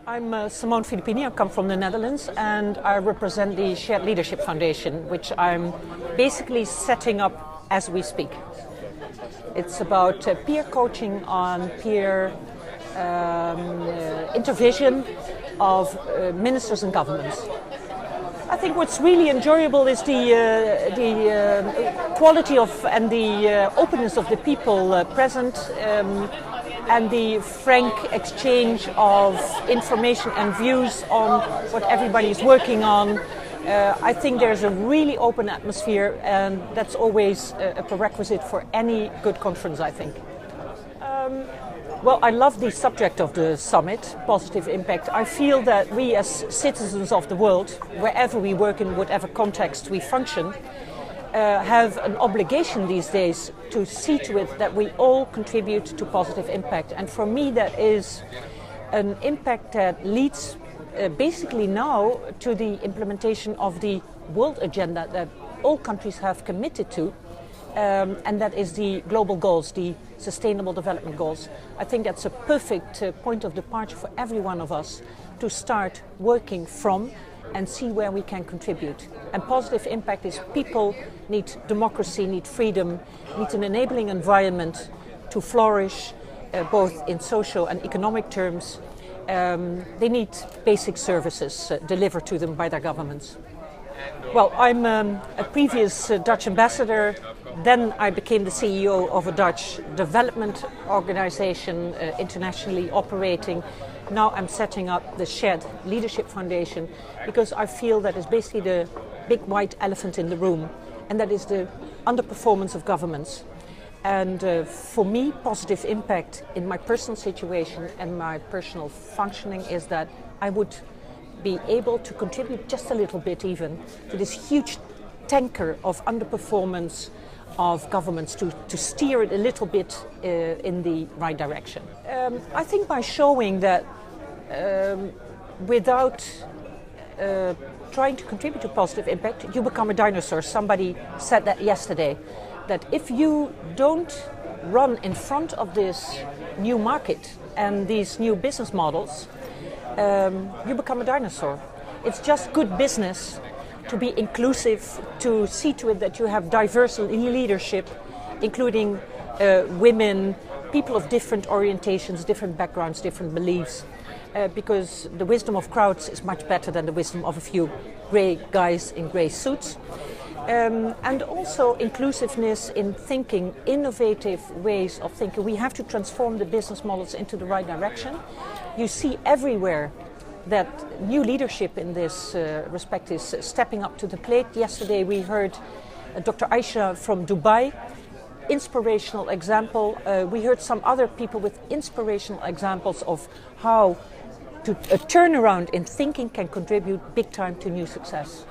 I'm Simone Filippini. I come from the Netherlands and I represent the Shared Leadership Foundation, which I'm basically setting up as we speak. It's about peer coaching on peer intervision of ministers and governments. I think what's really enjoyable is the quality of and the openness of the people present and the frank exchange of information and views on what everybody is working on. I think there's a really open atmosphere, and that's always a prerequisite for any good conference, I think. Well, I love the subject of the summit, positive impact. I feel that we as citizens of the world, wherever we work in whatever context we function, have an obligation these days to see to it that we all contribute to positive impact. And for me, that is an impact that leads basically now to the implementation of the world agenda that all countries have committed to. And that is the global goals, the sustainable development goals. I think that's a perfect point of departure for every one of us to start working from and see where we can contribute. And positive impact is people need democracy, need freedom, need an enabling environment to flourish, both in social and economic terms. They need basic services delivered to them by their governments. Well, I'm a previous Dutch ambassador. Then I became the CEO of a Dutch development organization, internationally operating. Now I'm setting up the Shared Leadership Foundation because I feel that it's basically the big white elephant in the room, and that is the underperformance of governments. And for me, positive impact in my personal situation and my personal functioning is that I would be able to contribute just a little bit even to this huge tanker of underperformance of governments to steer it a little bit in the right direction. I think by showing that without trying to contribute to positive impact, you become a dinosaur. Somebody said that yesterday, that if you don't run in front of this new market and these new business models, you become a dinosaur. It's just good business to be inclusive, to see to it that you have diverse leadership, including women, people of different orientations, different backgrounds, different beliefs, because the wisdom of crowds is much better than the wisdom of a few grey guys in grey suits. And also inclusiveness in thinking, innovative ways of thinking. We have to transform the business models into the right direction. You see everywhere that new leadership in this respect is stepping up to the plate. Yesterday we heard Dr. Aisha from Dubai, inspirational example. We heard some other people with inspirational examples of how a turnaround in thinking can contribute big time to new success.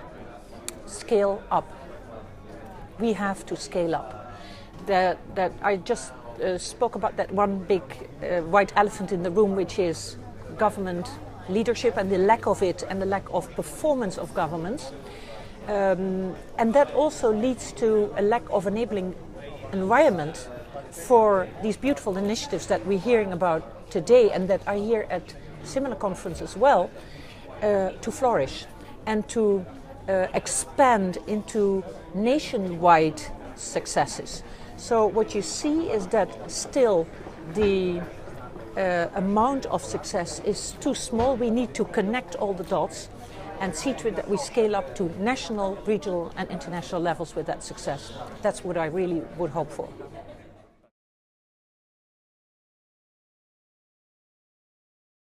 Scale up. We have to scale up. That I just spoke about that one big white elephant in the room, which is government leadership and the lack of it and the lack of performance of governments. And that also leads to a lack of enabling environment for these beautiful initiatives that we're hearing about today and that I hear at similar conferences as well, to flourish and to expand into nationwide successes. So what you see is that still the amount of success is too small. We need to connect all the dots and see to it that we scale up to national, regional and international levels with that success. That's what I really would hope for.